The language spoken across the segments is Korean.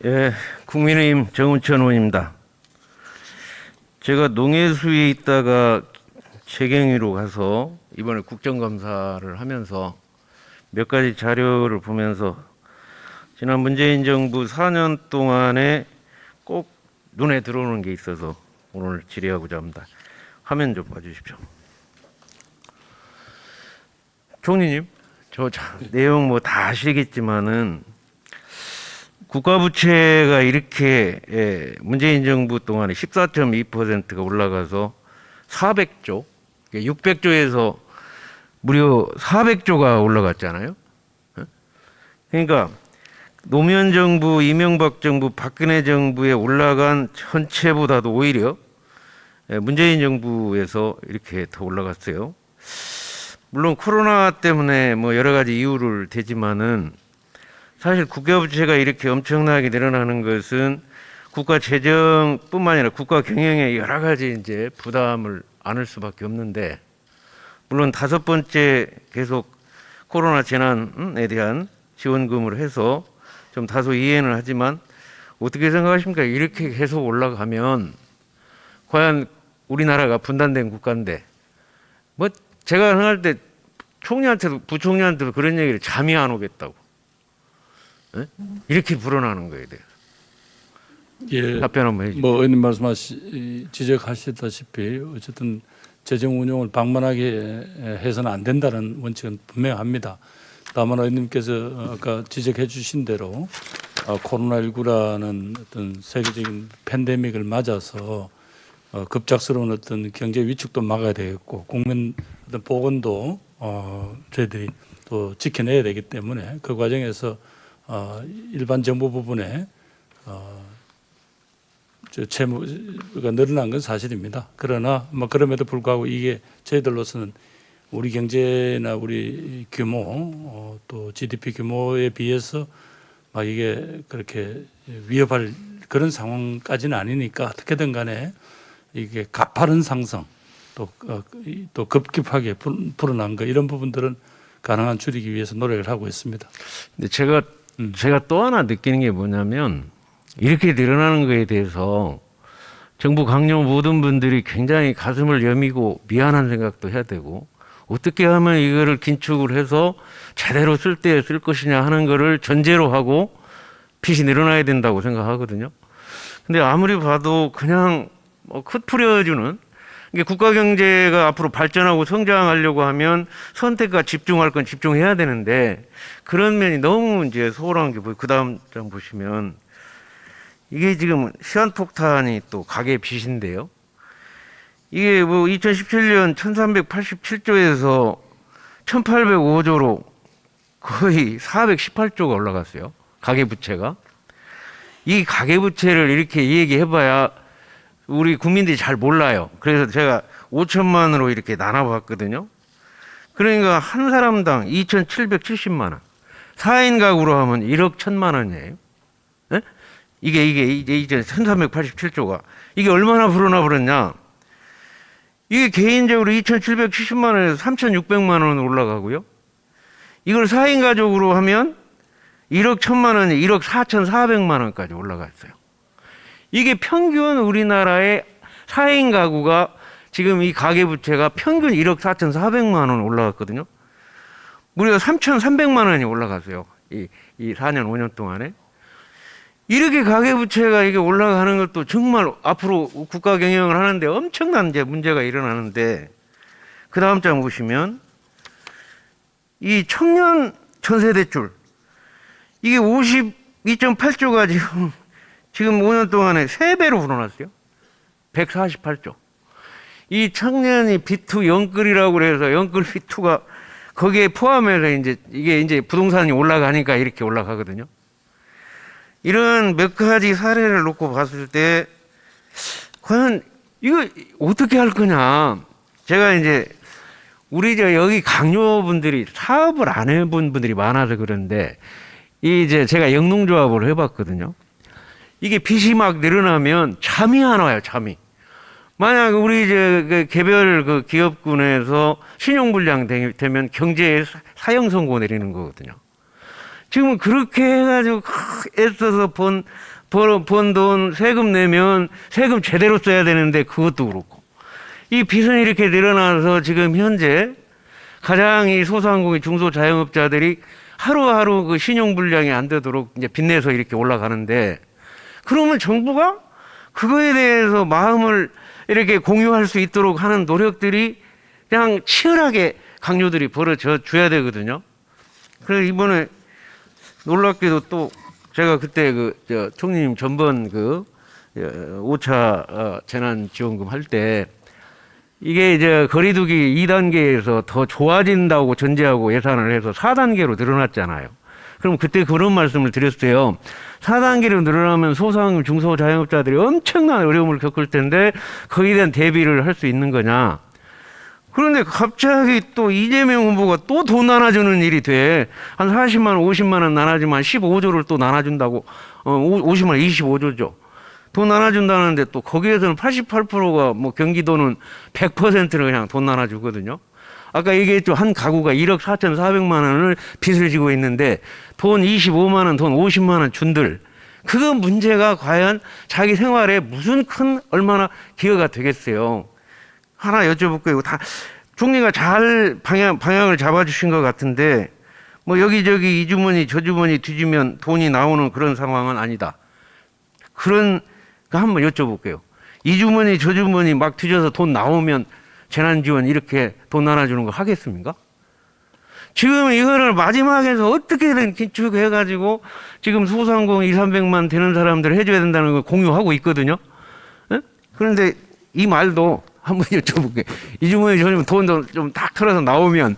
예, 국민의힘 정운천 의원입니다. 제가 농해수에 있다가 재경위로 가서 이번에 국정감사를 하면서 몇 가지 자료를 보면서 지난 문재인 정부 4년 동안에 꼭 눈에 들어오는 게 있어서 오늘 질의하고자 합니다. 화면 좀 봐주십시오. 총리님, 저 내용 뭐 다 아시겠지만은 국가부채가 이렇게 문재인 정부 동안에 14.2%가 올라가서 400조, 600조에서 무려 400조가 올라갔잖아요. 그러니까 노무현 정부, 이명박 정부, 박근혜 정부에 올라간 전체보다도 오히려 문재인 정부에서 이렇게 더 올라갔어요. 물론 코로나 때문에 뭐 여러 가지 이유를 대지만은 사실 국가부채가 이렇게 엄청나게 늘어나는 것은 국가 재정뿐만 아니라 국가 경영에 여러 가지 이제 부담을 안을 수밖에 없는데, 물론 다섯 번째 계속 코로나 재난에 대한 지원금을 해서 좀 다소 이해는 하지만 어떻게 생각하십니까? 이렇게 계속 올라가면 과연 우리나라가 분단된 국가인데, 뭐 제가 생각할 때 총리한테도 부총리한테도 그런 얘기를 잠이 안 오겠다고. 이렇게 불어나는 거에 대해서 예, 답변 한번 해주세요. 뭐 의원님 지적하셨다시피 어쨌든 재정 운용을 방만하게 해서는 안 된다는 원칙은 분명합니다. 다만 의원님께서 아까 지적해 주신 대로 코로나19라는 어떤 세계적인 팬데믹을 맞아서 급작스러운 어떤 경제 위축도 막아야 되겠고 국민 어떤 보건도 저희들이 또 지켜내야 되기 때문에 그 과정에서 일반 정부 부분에 채무가 늘어난 건 사실입니다. 그러나 뭐 그럼에도 불구하고 이게 저희들로서는 우리 경제나 우리 규모 또 GDP 규모에 비해서 막 이게 그렇게 위협할 그런 상황까지는 아니니까 어떻게든 간에 이게 가파른 상승 또 급격하게 불어난 거 이런 부분들은 가능한 줄이기 위해서 노력을 하고 있습니다. 근데 제가 또 하나 느끼는 게 뭐냐면 이렇게 늘어나는 거에 대해서 정부 강요 모든 분들이 굉장히 가슴을 여미고 미안한 생각도 해야 되고, 어떻게 하면 이거를 긴축을 해서 제대로 쓸 때 쓸 것이냐 하는 거를 전제로 하고 빚이 늘어나야 된다고 생각하거든요. 근데 아무리 봐도 그냥 흩뿌려주는, 이게 국가 경제가 앞으로 발전하고 성장하려고 하면 선택과 집중할 건 집중해야 되는데 그런 면이 너무 이제 소홀한 게 보여요. 그 다음 장 보시면 이게 지금 시한폭탄이 또 가계 빚인데요. 이게 뭐 2017년 1387조에서 1805조로 거의 418조가 올라갔어요. 가계 부채가. 이 가계 부채를 이렇게 얘기해봐야 우리 국민들이 잘 몰라요. 그래서 제가 5천만으로 이렇게 나눠봤거든요. 그러니까 한 사람당 2,770만 원. 4인 가구로 하면 1억 1천만 원이에요. 네? 이게 이제 1387조가. 이게 얼마나 불어나 버렸냐. 이게 개인적으로 2,770만 원에서 3,600만 원 올라가고요. 이걸 4인 가족으로 하면 1억 1천만 원이 1억 4,400만 원까지 올라갔어요. 이게 평균 우리나라의 4인 가구가 지금 이 가계부채가 평균 1억 4,400만 원 올라갔거든요. 무려 3,300만 원이 올라갔어요. 이 4년, 5년 동안에. 이렇게 가계부채가 이게 올라가는 것도 정말 앞으로 국가 경영을 하는데 엄청난 이제 문제가 일어나는데, 그 다음 장 보시면 이 청년 전세대출 이게 52.8조가 지금 5년 동안에 3배로 불어났어요. 148조. 이 청년이 B2 영끌이라고 그래서 영끌 B2가 거기에 포함해서 이게 이제 부동산이 올라가니까 이렇게 올라가거든요. 이런 몇 가지 사례를 놓고 봤을 때 과연 이거 어떻게 할 거냐. 제가 이제 우리 여기 강요분들이 사업을 안 해본 분들이 많아서 그런데 이제 제가 영농조합을 해봤거든요. 이게 빚이 막 늘어나면 잠이 안 와요, 잠이. 만약 우리 이제 개별 그 기업군에서 신용불량 되면 경제에 사형 선고 내리는 거거든요. 지금은 그렇게 해가지고 애써서 번 돈 세금 내면 세금 제대로 써야 되는데 그것도 그렇고 이 빚은 이렇게 늘어나서 지금 현재 가장 이 소상공인 중소자영업자들이 하루하루 그 신용불량이 안 되도록 이제 빚내서 이렇게 올라가는데 그러면 정부가 그거에 대해서 마음을 이렇게 공유할 수 있도록 하는 노력들이 그냥 치열하게 강요들이 벌어져 줘야 되거든요. 그래서 이번에 놀랍게도 또 제가 그때 총리님 전번 5차 재난지원금 할 때 이게 이제 거리두기 2단계에서 더 좋아진다고 전제하고 예산을 해서 4단계로 늘어났잖아요. 그럼 그때 그런 말씀을 드렸어요. 4단계로 늘어나면 소상공인 중소자영업자들이 엄청난 어려움을 겪을 텐데 거기에 대한 대비를 할 수 있는 거냐. 그런데 갑자기 또 이재명 후보가 또 돈 나눠주는 일이 돼. 한 40만 원, 50만 원 나눠주면 15조를 또 나눠준다고. 50만 원, 25조죠. 돈 나눠준다는데 또 거기에서는 88%가 뭐 경기도는 100%를 그냥 돈 나눠주거든요. 아까 얘기했죠. 한 가구가 1억 4,400만 원을 빚을 지고 있는데 돈 25만 원, 돈 50만 원 준들. 그 문제가 과연 자기 생활에 무슨 큰 얼마나 기여가 되겠어요. 하나 여쭤볼게요. 다 총리가 잘 방향을 잡아주신 것 같은데 뭐 여기저기 이 주머니 저 주머니 뒤지면 돈이 나오는 그런 상황은 아니다. 그런 거 한번 여쭤볼게요. 이 주머니 저 주머니 막 뒤져서 돈 나오면 재난지원 이렇게 돈 나눠주는 거 하겠습니까? 지금 이거를 마지막에서 어떻게든 기축해가지고 지금 소상공인 200~300만 되는 사람들 해줘야 된다는 걸 공유하고 있거든요. 에? 그런데 이 말도 한번 여쭤볼게요. 이 주머니 저 주머니 돈도 좀 딱 털어서 나오면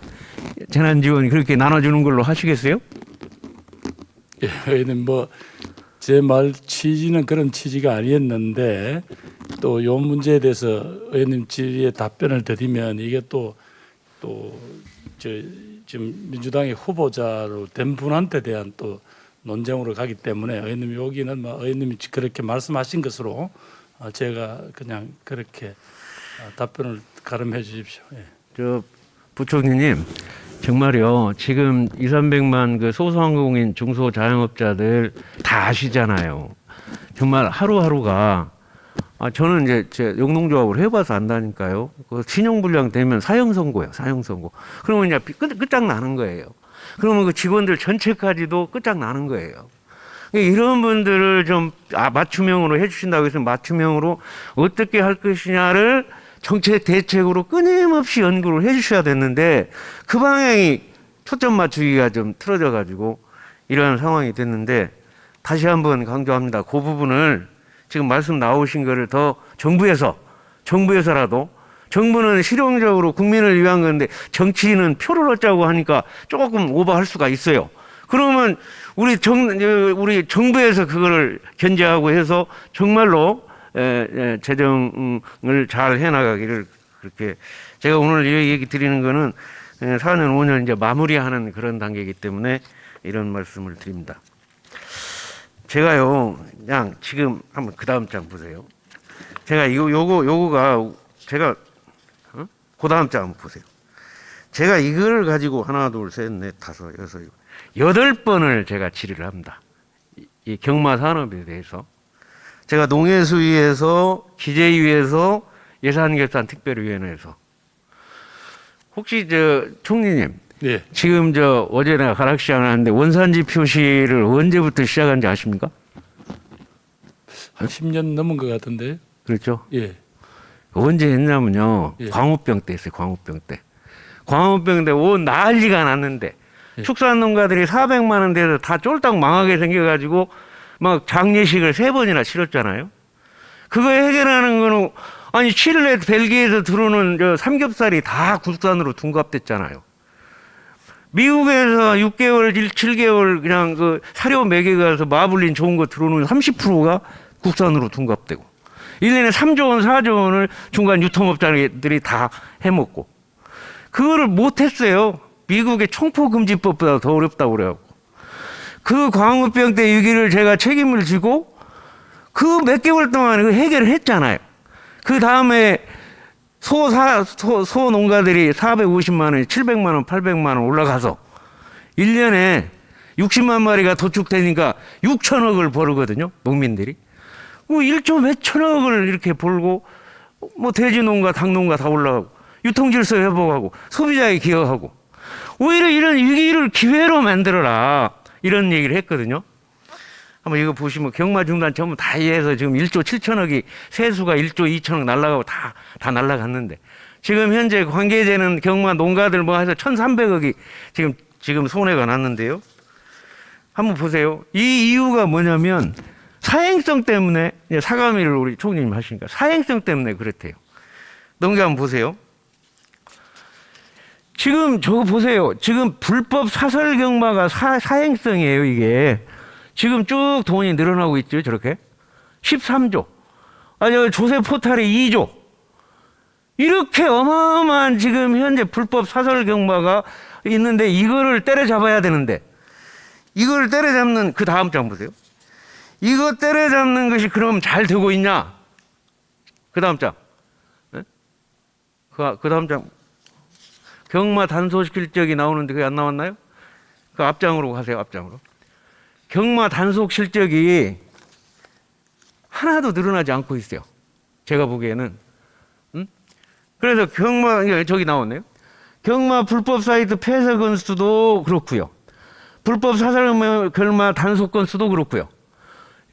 재난지원 그렇게 나눠주는 걸로 하시겠어요? 예, 의원님 제 말 취지는 그런 취지가 아니었는데 또 요 문제에 대해서 의원님 질의에 답변을 드리면 이게 또 지금 민주당의 후보자로 된 분한테 대한 또 논쟁으로 가기 때문에 의원님 여기는 뭐 의원님이 그렇게 말씀하신 것으로 제가 그냥 그렇게 답변을 가름해 주십시오. 예. 부총리님 정말요. 지금 200~300만 그 소상공인 중소자영업자들 다 아시잖아요. 정말 하루하루가 저는 이제 제 영농조합을 해봐서 안다니까요. 그 신용불량 되면 사형선고예요. 사형선고. 그러면 이제 끝장나는 거예요. 그러면 그 직원들 전체까지도 끝장나는 거예요. 이런 분들을 좀 맞춤형으로 해주신다고 해서 맞춤형으로 어떻게 할 것이냐를 정책 대책으로 끊임없이 연구를 해주셔야 됐는데 그 방향이 초점 맞추기가 좀 틀어져 가지고 이러한 상황이 됐는데 다시 한번 강조합니다. 그 부분을 지금 말씀 나오신 거를 더 정부에서라도 정부는 실용적으로 국민을 위한 건데 정치인은 표를 얻자고 하니까 조금 오버할 수가 있어요. 그러면 우리 정부에서 그거를 견제하고 해서 정말로 재정을 잘 해나가기를 그렇게 제가 오늘 얘기 드리는 거는 4년 5년 이제 마무리하는 그런 단계이기 때문에 이런 말씀을 드립니다. 제가요 그냥 지금 한번 그 다음 장 보세요. 제가 요거가 제가 그 다음 장 한번 보세요. 제가 이걸 가지고 하나 둘 셋 넷 다섯 여섯 8번을 제가 질의를 합니다. 이 경마 산업에 대해서. 제가 농해수위에서 기재위에서 예산결산특별위원회에서 혹시 총리님 네. 지금 어제 내가 가락시장을 하는데 원산지 표시를 언제부터 시작한지 아십니까? 한 10년 넘은 것 같은데. 그렇죠. 예. 언제 했냐면요. 예. 광우병 때 했어요. 광우병 때. 광우병 때 온 난리가 났는데 예. 축산농가들이 400만 원 돼서 다 쫄딱 망하게 생겨가지고 막 장례식을 3번이나 치렀잖아요. 그거 해결하는 거는 아니 칠레 벨기에에서 들어오는 삼겹살이 다 국산으로 둔갑됐잖아요. 미국에서 6개월, 7개월 그냥 그 사료 매개 가서 마블린 좋은 거 들어오는 30%가 국산으로 둔갑되고 1년에 3조 원, 4조 원을 중간 유통업자들이 다 해먹고 그거를 못했어요. 미국의 총포금지법보다 더 어렵다고 그래갖고 그 광우병 때 위기를 제가 책임을 지고 그 몇 개월 동안 그 해결을 했잖아요. 그 다음에 소 농가들이 450만 원, 700만 원, 800만 원 올라가서 1년에 60만 마리가 도축되니까 6천억을 벌거든요. 농민들이. 1조 몇천억을 이렇게 벌고 뭐 돼지농가, 닭농가 다 올라가고 유통질서 회복하고 소비자에 기여하고 오히려 이런 위기를 기회로 만들어라 이런 얘기를 했거든요. 한번 이거 보시면 경마 중단 전부 다 이해해서 지금 1조 7천억이 세수가 1조 2천억 날라가고 다 날라갔는데 지금 현재 관계되는 경마 농가들 뭐 해서 1,300억이 지금 손해가 났는데요. 한번 보세요. 이 이유가 뭐냐면 사행성 때문에 사과미를 우리 총리님 하시니까 사행성 때문에 그렇대요. 넘겨 한번 보세요. 지금 저거 보세요. 지금 불법 사설 경마가 사행성이에요, 이게. 지금 쭉 돈이 늘어나고 있죠, 저렇게. 13조. 저 조세 포탈이 2조. 이렇게 어마어마한 지금 현재 불법 사설 경마가 있는데 이거를 때려잡아야 되는데 이걸 때려잡는 그 다음 장 보세요. 이거 때려잡는 것이 그럼 잘 되고 있냐? 그 다음 장. 네? 그 다음 장. 경마 단속 실적이 나오는데 그게 안 나왔나요? 그 앞장으로 가세요, 앞장으로. 경마 단속 실적이 하나도 늘어나지 않고 있어요. 제가 보기에는. 그래서 저기 나왔네요. 경마 불법 사이트 폐쇄 건수도 그렇고요. 불법 사설 경마 단속 건수도 그렇고요.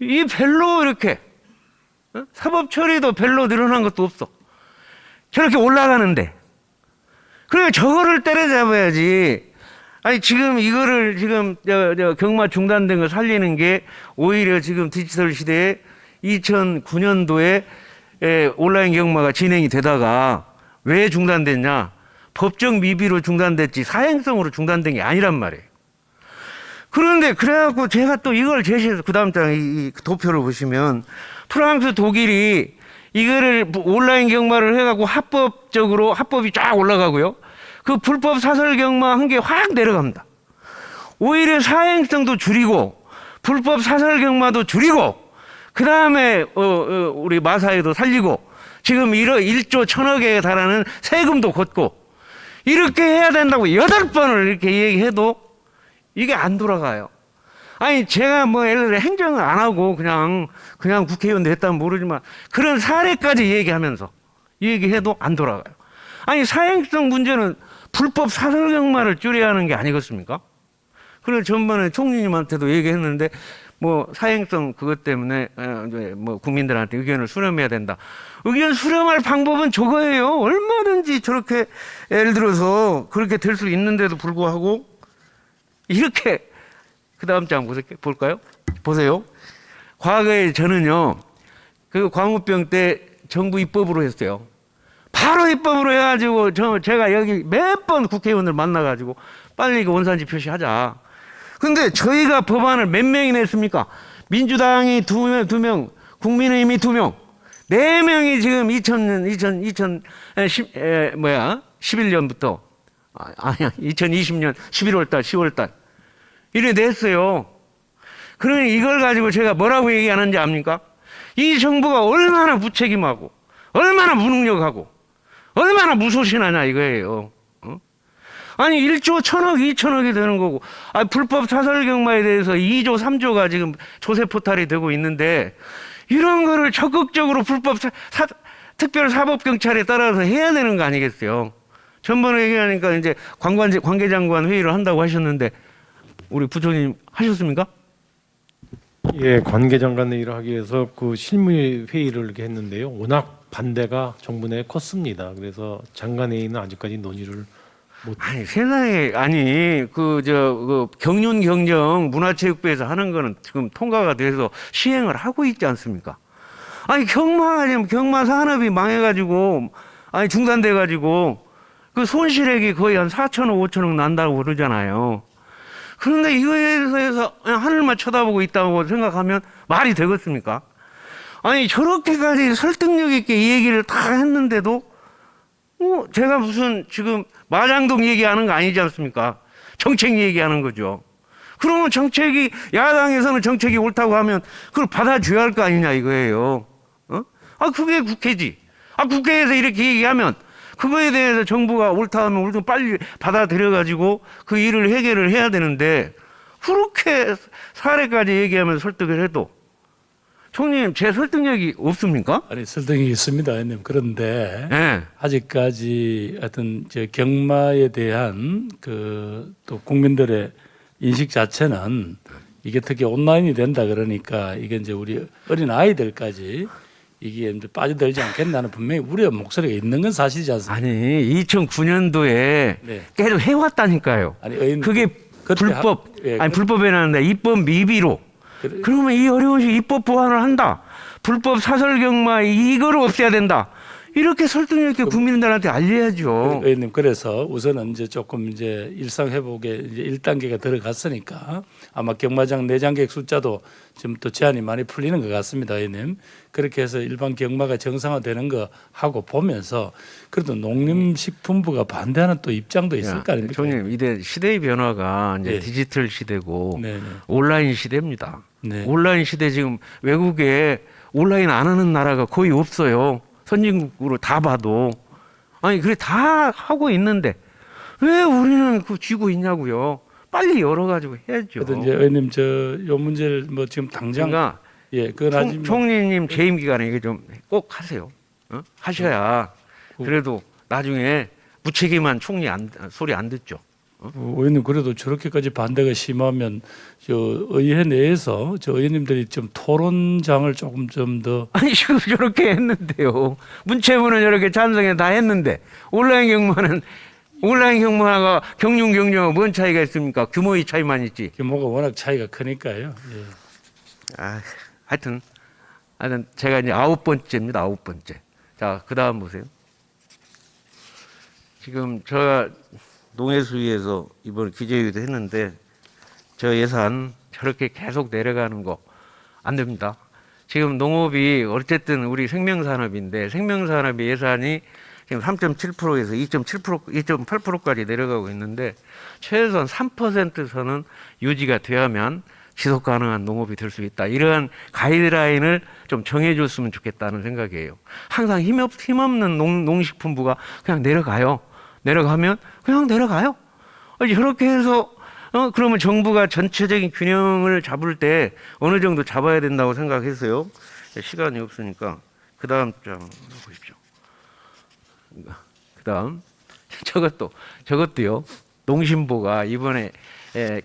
이 별로 이렇게 사법 처리도 별로 늘어난 것도 없어. 저렇게 올라가는데. 그래 저거를 때려잡아야지. 아니 지금 이거를 지금 경마 중단된 걸 살리는 게 오히려 지금 디지털 시대에 2009년도에 온라인 경마가 진행이 되다가 왜 중단됐냐? 법적 미비로 중단됐지 사행성으로 중단된 게 아니란 말이에요. 그런데 그래갖고 제가 또 이걸 제시해서 그 다음 장 이 도표를 보시면 프랑스, 독일이 이거를 온라인 경마를 해갖고 합법이 쫙 올라가고요. 그 불법 사설 경마 한 게 확 내려갑니다. 오히려 사행성도 줄이고 불법 사설 경마도 줄이고 그 다음에 우리 마사회도 살리고 지금 1조 1,000억에 달하는 세금도 걷고 이렇게 해야 된다고 8번을 이렇게 얘기해도 이게 안 돌아가요. 아니 제가 뭐 예를 들어 행정을 안 하고 그냥 국회의원도 했다면 모르지만 그런 사례까지 얘기해도 안 돌아가요. 아니 사행성 문제는 불법 사설 경마를 줄여야 하는 게 아니겠습니까? 그래서 전번에 총리님한테도 얘기했는데 뭐 사행성 그것 때문에 뭐 국민들한테 의견을 수렴해야 된다. 의견 수렴할 방법은 저거예요. 얼마든지 저렇게 예를 들어서 그렇게 될 수 있는데도 불구하고 이렇게 그 다음 장 볼까요? 보세요. 과거에 저는요 그 광우병 때 정부 입법으로 했어요. 바로 입법으로 해가지고 제가 여기 몇 번 국회의원을 만나가지고 빨리 그 원산지 표시하자. 근데 저희가 법안을 몇 명이 냈습니까? 민주당이 2명, 국민의힘이 2명, 4명이 지금 11년부터 아니야 2020년 11월달, 10월달 이래 냈어요. 그러니 이걸 가지고 제가 뭐라고 얘기하는지 압니까? 이 정부가 얼마나 무책임하고 얼마나 무능력하고 얼마나 무소신하냐 이거예요. 아니 1조 1,000억, 2천억이 되는 거고 불법 사설 경마에 대해서 2조, 3조가 지금 조세 포탈이 되고 있는데 이런 거를 적극적으로 불법 특별사법경찰에 따라서 해야 되는 거 아니겠어요? 전번에 얘기하니까 이제 관계장관 회의를 한다고 하셨는데 우리 부총님 하셨습니까? 예, 관계장관 회의를 하기 위해서 그 실무 회의를 이렇게 했는데요. 워낙 반대가 정부 내에 컸습니다. 그래서 장관 회의는 아직까지 논의를 아니 세상에 그 경륜 경정 문화체육부에서 하는 거는 지금 통과가 돼서 시행을 하고 있지 않습니까? 아니 경마 산업이 망해가지고 중단돼가지고 그 손실액이 거의 한 4천억 5천억 난다고 그러잖아요. 그런데 이거에 대해서 그냥 하늘만 쳐다보고 있다고 생각하면 말이 되겠습니까? 아니 저렇게까지 설득력 있게 이 얘기를 다 했는데도 제가 무슨 지금 마장동 얘기하는 거 아니지 않습니까? 정책 얘기하는 거죠. 그러면 야당에서는 정책이 옳다고 하면 그걸 받아줘야 할 거 아니냐 이거예요. 그게 국회지. 국회에서 이렇게 얘기하면 그거에 대해서 정부가 옳다 하면 우리도 빨리 받아들여가지고 그 일을 해결을 해야 되는데 그렇게 사례까지 얘기하면서 설득을 해도 총리님 제 설득력이 없습니까? 아니 설득이 있습니다, 의원님. 그런데 네. 아직까지 하여튼 저 경마에 대한 그 또 국민들의 인식 자체는 이게 특히 온라인이 된다 그러니까 이게 이제 우리 어린 아이들까지 이게 이제 빠져들지 않겠나는 분명히 우려의 목소리가 있는 건 사실이지 않습니까? 아니 2009년도에 네. 계속 해왔다니까요. 아니 의원님, 그게 그때 불법 예, 아니 불법이 아니라 입법 미비로 그래- 그러면 이 어려운 시 입법 보완을 한다. 불법 사설 경마 이거를 없애야 된다. 이렇게 설득력 있게 국민들한테 알려야죠. 의원님, 그래서 우선은 이제 조금 이제 일상 회복에 이제 1단계가 들어갔으니까 아마 경마장 내장객 숫자도 지금 또 제한이 많이 풀리는 것 같습니다, 의원님. 그렇게 해서 일반 경마가 정상화되는 거 하고 보면서 그래도 농림식품부가 반대하는 또 입장도 있을 거 아닙니까? 총님 이제 시대의 변화가 이제 네. 디지털 시대고 네, 네. 온라인 시대입니다. 네. 온라인 시대 지금 외국에 온라인 안 하는 나라가 거의 없어요. 선진국으로 다 봐도 아니 그래 다 하고 있는데 왜 우리는 그 쥐고 있냐고요. 빨리 열어가지고 해야죠. 그래도 이제 의원님 저 요 문제를 뭐 지금 당장 그러니까 예 그건 아직 뭐 총리님 재임 기간에 이게 좀 꼭 하세요. 어? 하셔야 그래도 나중에 무책임한 총리 소리 안 듣죠. 의원님 그래도 저렇게까지 반대가 심하면 저 의회 내에서 저 의원님들이 좀 토론장을 조금 좀 더 아니 지금 저렇게 했는데요. 문체부는 저렇게 찬성해 다 했는데 온라인 경마가 경륜 경영하고 뭔 차이가 있습니까? 규모의 차이만 있지. 규모가 워낙 차이가 크니까요. 예. 하여튼 제가 이제 9번째입니다. 9번째. 자, 그다음 보세요. 지금 제가 농해수위에서 이번 기재위도 했는데 저 예산 저렇게 계속 내려가는 거 안 됩니다. 지금 농업이 어쨌든 우리 생명산업인데 생명산업 예산이 지금 3.7%에서 2.8%까지 내려가고 있는데 최소한 3%선은 유지가 돼야만 지속 가능한 농업이 될 수 있다. 이러한 가이드라인을 좀 정해줬으면 좋겠다는 생각이에요. 항상 힘없는 농식품부가 그냥 내려가요. 내려가면 그냥 내려가요. 저렇게 해서 그러면 정부가 전체적인 균형을 잡을 때 어느 정도 잡아야 된다고 생각했어요. 시간이 없으니까 그 다음 장 보십시오. 그 다음 저것도요. 농심보가 이번에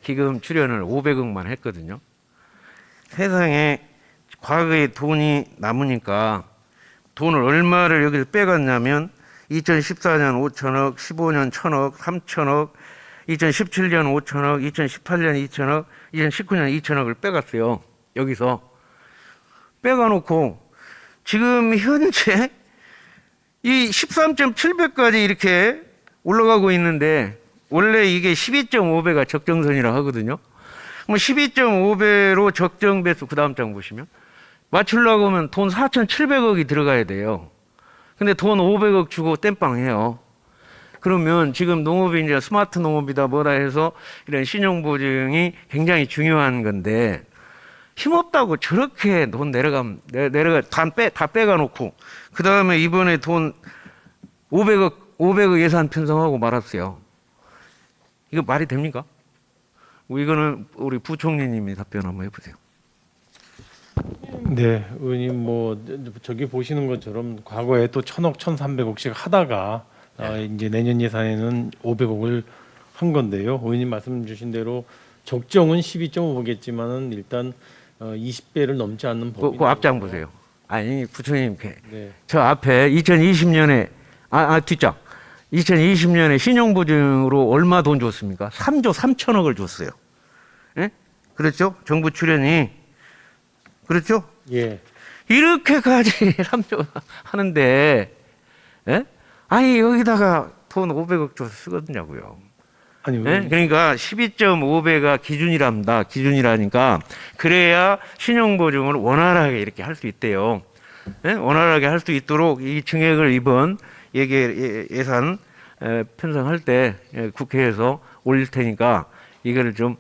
기금 출연을 500억만 했거든요. 세상에 과거에 돈이 남으니까 돈을 얼마를 여기서 빼갔냐면 2014년 5천억, 15년 1천억, 3천억, 2017년 5천억, 2018년 2천억, 2019년 2천억을 빼갔어요. 여기서 빼가놓고 지금 현재 이 13.7배까지 이렇게 올라가고 있는데 원래 이게 12.5배가 적정선이라 하거든요. 그럼 12.5배로 적정 배수 그 다음 장 보시면 맞추려고 하면 돈 4,700억이 들어가야 돼요. 근데 돈 500억 주고 땜빵해요. 그러면 지금 농업이 이제 스마트 농업이다 뭐다 해서 이런 신용보증이 굉장히 중요한 건데 힘없다고 저렇게 돈 내려가 다 빼가 놓고 그 다음에 이번에 돈 500억 예산 편성하고 말았어요. 이거 말이 됩니까? 이거는 우리 부총리님이 답변 한번 해보세요. 네, 의원님 뭐 저기 보시는 것처럼 과거에 또 1,000억, 1,300억씩 하다가 이제 내년 예산에는 500억을 한 건데요. 의원님 말씀 주신 대로 적정은 12.5겠지만은 일단 20배를 넘지 않는 법이. 그 앞장 보세요. 아니 부총님, 네. 저 앞에 2020년에 뒷장 2020년에 신용보증으로 얼마 돈 줬습니까? 3조 3천억을 줬어요. 예? 그렇죠? 정부 출연이 그렇죠? 예. 이렇게까지 3조 하는데, 예? 아니, 여기다가 돈 500억 줘서 쓰거든요고요. 아니 예? 그러니까 12.5배가 기준이랍니다. 기준이라니까. 그래야 신용보증을 원활하게 이렇게 할 수 있대요. 예? 원활하게 할 수 있도록 이 증액을 이번 예산 편성할 때 국회에서 올릴 테니까 이거를 좀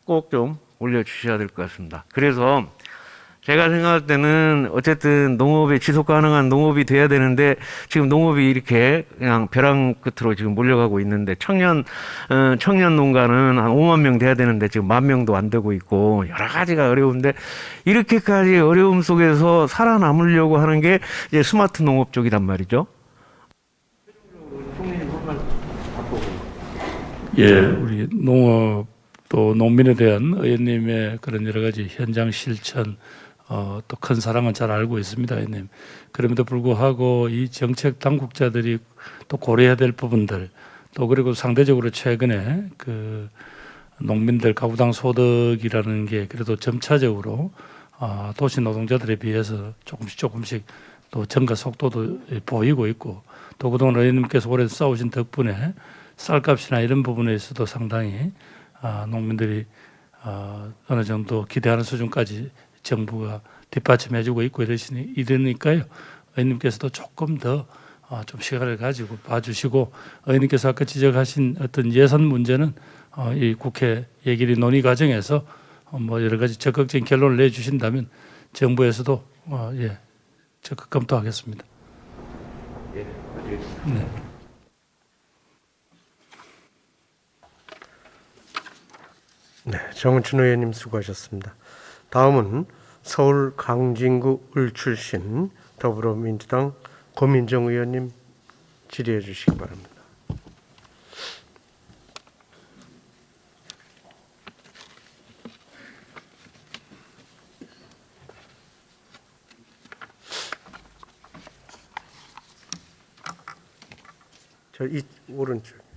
꼭 좀 올려주셔야 될 것 같습니다. 그래서 제가 생각할 때는 어쨌든 농업이 지속 가능한 농업이 돼야 되는데 지금 농업이 이렇게 그냥 벼랑 끝으로 지금 몰려가고 있는데 청년 농가는 한 5만 명 돼야 되는데 지금 10,000명도 안 되고 있고 여러 가지가 어려운데 이렇게까지 어려움 속에서 살아남으려고 하는 게 이제 스마트 농업 쪽이란 말이죠. 예, 우리 농업 또 농민에 대한 의원님의 그런 여러 가지 현장 실천 또 큰 사랑은 잘 알고 있습니다, 의원님. 그럼에도 불구하고 이 정책 당국자들이 또 고려해야 될 부분들 또 그리고 상대적으로 최근에 그 농민들 가구당 소득이라는 게 그래도 점차적으로 도시 노동자들에 비해서 조금씩 또 증가 속도도 보이고 있고 또 그동안 의원님께서 오래 싸우신 덕분에 쌀값이나 이런 부분에서도 상당히 농민들이 어느 정도 기대하는 수준까지 정부가 뒷받침해주고 있고 이러니까요. 의원님께서도 조금 더 좀 시간을 가지고 봐주시고 의원님께서 아까 지적하신 어떤 예산 문제는 이 국회 예결위 논의 과정에서 뭐 여러 가지 적극적인 결론을 내주신다면 정부에서도 예, 적극 검토하겠습니다. 네. 네, 정은춘 의원님 수고하셨습니다. 다음은 서울 강진구 을 출신 더불어민주당 고민정 의원님 질의해 주시기 바랍니다. 저 이 오른쪽.